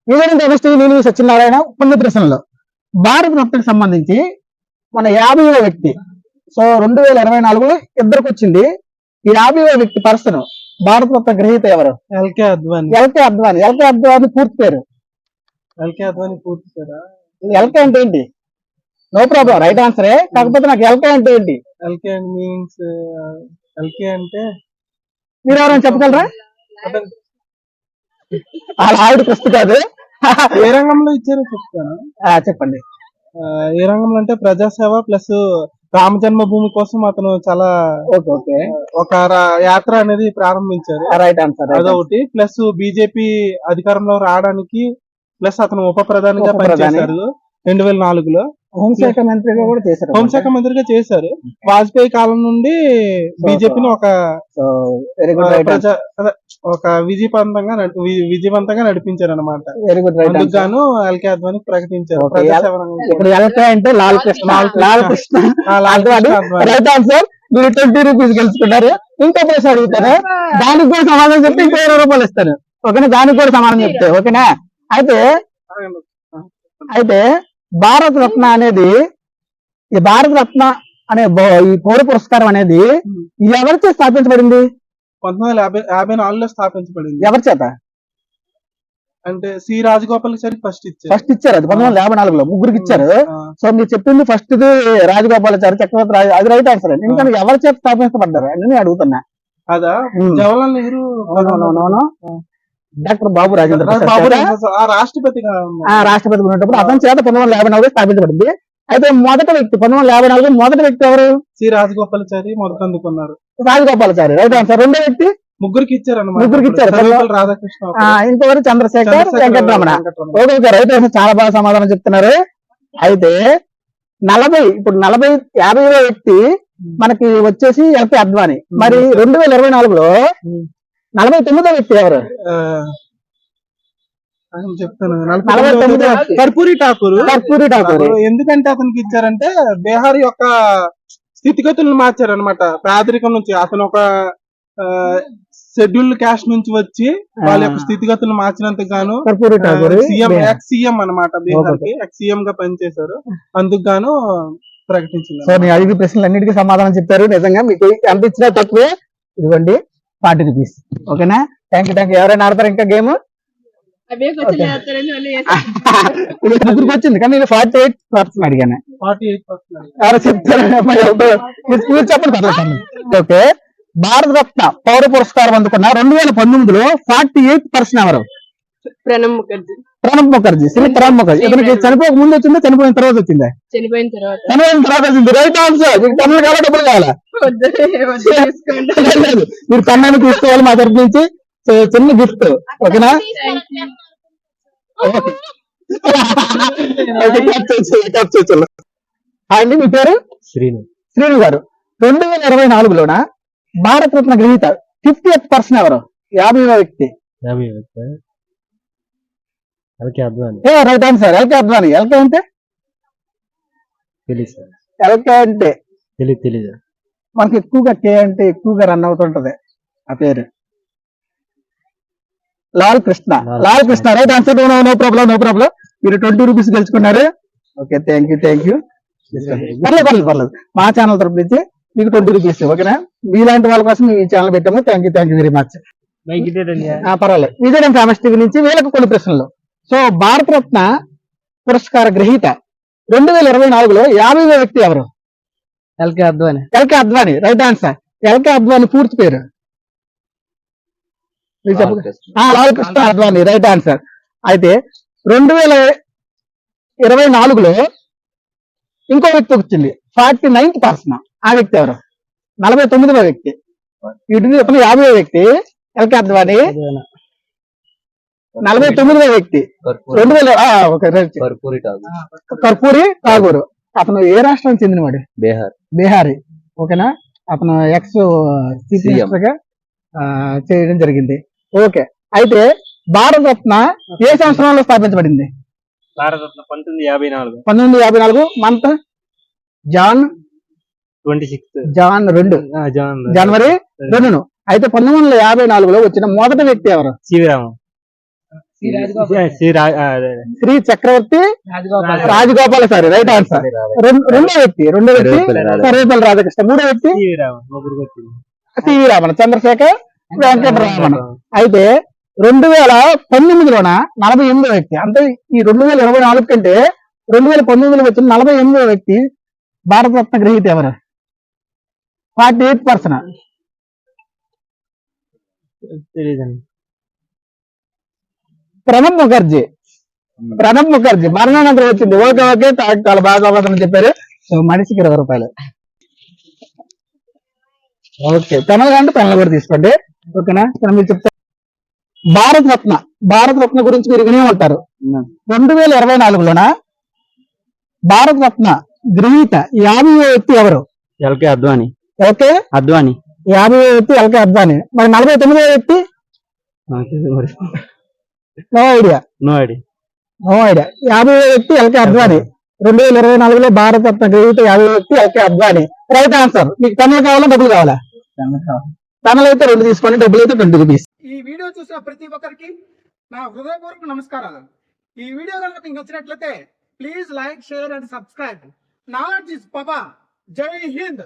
నేను సత్యనారాయణ కొన్ని ప్రశ్నలు భారత రత్నకు సంబంధించి మన 50వ వ్యక్తి. సో 2024 ఇద్దరికి వచ్చింది. ఈ 50వ వ్యక్తి పర్సన్ భారత రత్న గ్రహీత ఎవరు? ఎల్కే అద్వానీ. ఎల్కే అద్వానీ పూర్తి పేరు? ఎల్కే అంటే ఏంటి? నో ప్రాబ్లం, రైట్ ఆన్సరే. కాకపోతే నాకు ఎల్కే అంటే ఏంటి? ఎల్కే మీన్స్ ఎల్కే అంటే మీరు ఎవరైనా చెప్పగలరా? ఆవిడ ప్రశ్న కాదు. ఏ రంగంలో ఇచ్చారో చెప్తాను. చెప్పండి. ఏ రంగంలో అంటే ప్రజాసేవ ప్లస్ రామ జన్మభూమి కోసం అతను చాలా ఒక యాత్ర అనేది ప్రారంభించారు. Right answer. అదొకటి. ప్లస్ బీజేపీ అధికారంలో రావడానికి ప్లస్ అతను ఉప ప్రధానిగా పనిచేశారు 2004లో. హోంశాఖ మంత్రిగా కూడా చేశారు. హోంశాఖ మంత్రిగా చేశారు. వాజ్పేయి కాలం నుండి బీజేపీని ఒక విజయవంతంగా నడిపించారు అనమాట. అందుకు గాను ఎల్కే అద్వానీ ప్రకటించారు. ఎల్కే అంటే లాల్ కృష్ణ. Right answer. మీరు 20 రూపీస్ గెలుచుకున్నారు. ఇంకో ప్రశ్న అడుగుతాను, దానికి కూడా సమాధానం చెప్తే ఇంకో 20 రూపాయలు ఇస్తాను. ఓకేనా? దానికి కూడా సమాధానం చెప్తే ఓకేనా? అయితే భారత రత్న అనేది, ఈ భారత రత్న అనే ఈ పౌర పురస్కారం అనేది ఎవరిచే స్థాపించబడింది? 1954లో స్థాపించబడింది. ఎవరి చేత? అంటే సి రాజగోపాలాచారి ఫస్ట్ ఇచ్చారు. అది 1954లో ముగ్గురికి ఇచ్చారు. సో మీరు చెప్పింది ఫస్ట్ రాజగోపాలాచారి చక్రవర్తి రాజు, అది రైట్ ఆన్సర్. ఎందుకంటే ఎవరి చేత స్థాపించబడ్డారు అని నేను అడుగుతున్నా. అదా జవహర్లాల్ నెహ్రూ, డాక్టర్ బాబు రాజేంద్ర రాష్ట్రపతి ఉన్నప్పుడు అతని చేత 1954 స్థాపించబడింది. అయితే మొదటి వ్యక్తి 1954 మొదటి వ్యక్తి ఎవరు? సి రాజగోపాలాచారి మొదట అందుకున్నారు. Rajagopalachari right answer. రెండో వ్యక్తి ముగ్గురికి ఇచ్చారు. రాధాకృష్ణ, ఇంకొకరు Chandrasekhar Venkataraman. Okay, right answer. చాలా బాగా సమాధానం చెప్తున్నారు. అయితే 50వ వ్యక్తి మనకి వచ్చేసి ఎల్కే అద్వానీ. మరి 2024లో 49వ వ్యక్తి ఎవరు? చెప్తాను. కర్పూరి ఠాకూర్. ఎందుకంటే అతనికి ఇచ్చారంటే బీహార్ యొక్క స్థితిగతులను మార్చారు అనమాట. పేదరికం నుంచి అతను ఒక షెడ్యూల్డ్ క్యాస్ట్ నుంచి వచ్చి వాళ్ళ యొక్క స్థితిగతులు మార్చినందుకు గాను సీఎం అనమాట. బీహార్ కి సీఎం గా పనిచేశారు. అందుకు గాను ప్రకటించింది. సో మీ 5 ప్రశ్నలు అన్నిటికీ సమాధానం చెప్పారు. నిజంగా మీకు ఎంత ఇచ్చినా తక్కువే. ఇదిగోండి 40 రూపీస్. ఓకేనా? Thank you. ఎవరైనా ఆడతారు ఇంకా గేమ్? ముగ్గురికి వచ్చింది కానీ నేను 48% అడిగాను. 48% చెప్పండి. ఓకే, భారత రత్న పౌర పురస్కారం అందుకున్న 2019లో 48% ఎవరు? ప్రణబ్ ముఖర్జీ. ప్రణబ్ ముఖర్జీ. ఇతనికి చనిపోక ముందు వచ్చిందా, చనిపోయిన తర్వాత వచ్చిందా? చనిపోయిన తర్వాత వచ్చింది. Right answer. మీకు పెన్నులు కావాలా, డబ్బులు కావాలా? మీరు పెన్ను తీసుకోవాలి మా తరపు నుంచి. చిన్న గిఫ్ట్. ఓకేనా? అండి మీ పేరు? శ్రీను గారు. 2024లోన భారత రత్న గ్రహీత 50th పర్సన్ ఎవరు? 50వ వ్యక్తి. Right answer. L K Advani. LK అంటే మనకి ఎక్కువగా కే అంటే ఎక్కువగా రన్ అవుతుంటది ఆ పేరు. Lal Krishna. Right answer. No problem. మీరు 20 రూపీస్ గెలుచుకున్నారు. Okay, thank you. పర్లేదు. మా ఛానల్ తరపు నుంచి మీకు 20 రూపీస్. ఓకేనా? మీలాంటి వాళ్ళ కోసం ఈ ఛానల్ పెట్టాము. Thank you very much. పర్వాలేదు. విజయనగరం ఫేమస్ టీవీ నుంచి వీళ్ళకి కొన్ని ప్రశ్నలు. సో భారత రత్న పురస్కార గ్రహీత 2024లో 50వ వ్యక్తి ఎవరు? L K Advani. Right answer. L K Advani పూర్తి పేరు? లాల్ కృష్ణ అద్వానీ. Right answer. అయితే 2024లో ఇంకో వ్యక్తి వచ్చింది 49th పర్సన్. ఆ వ్యక్తి ఎవరు? 49వ వ్యక్తి. 50వ వ్యక్తి ఎల్కే అద్వానీ. 49వ వ్యక్తి కర్పూరి ఠాకూర్. అతను ఏ రాష్ట్రానికి చెందినవాడు? బీహారీ. ఓకేనా? అతను ఎక్స్ చీఫ్ మినిస్టర్ గా చేయడం జరిగింది. ఓకే, అయితే భారత రత్న ఏ సంవత్సరంలో స్థాపించబడింది? భారత రత్న 1954 మంత్ జాన్ 2 జనవరి 2. అయితే 1954లో వచ్చిన మొదటి వ్యక్తి ఎవరు? శ్రీ చక్రవర్తి రాజగోపాలాచారి రైట్ ఆన్సర్. రెండో వ్యక్తి సర్వేపల్లి రాధాకృష్ణ. మూడో వ్యక్తి సివి రామన్, చంద్రశేఖర్ వెంకటరామన్. అయితే 2019లోన 48వ వ్యక్తి, అంటే ఈ 2024 కంటే 2019లో వచ్చిన 48వ వ్యక్తి భారతరత్న గ్రహీత ఎవరు? 48%. ప్రణబ్ ముఖర్జీ మరణానంతరం వచ్చింది. ఓకే చాలా బాగా అవసరం చెప్పారు. సో మనిషికి 20 రూపాయలు. ఓకే, పెనల్ అంటే పెనల్ కూడా తీసుకోండి. ఓకేనా? మీరు చెప్తారు భారతరత్న గురించి మీరు వినే ఉంటారు. 2024లోన భారతరత్న గ్రహీత 50వ వ్యక్తి ఎవరు? ఎల్కే అద్వానీ. ఓకే, 50వ వ్యక్తి ఎల్కే అద్వానీ. మరి 49వ వ్యక్తి? No idea. 50వ వ్యక్తి ఎల్కే అద్వానీ. 2024లో భారతరత్న గ్రహీత 50వ వ్యక్తి ఎల్కే అద్వానీ. Right answer. మీకు పెన్నులు కావాలా డబ్బులు కావాలా? పెన్నులు అయితే 2 తీసుకోండి, డబ్బులు అయితే 20 రూపీస్. ఈ వీడియో చూసిన ప్రతి ఒక్కరికి నా హృదయపూర్వక నమస్కారాలు. ఈ వీడియో కనుక మీకు నచ్చినట్లయితే please like, share and subscribe. Knowledge is power. జై హింద్.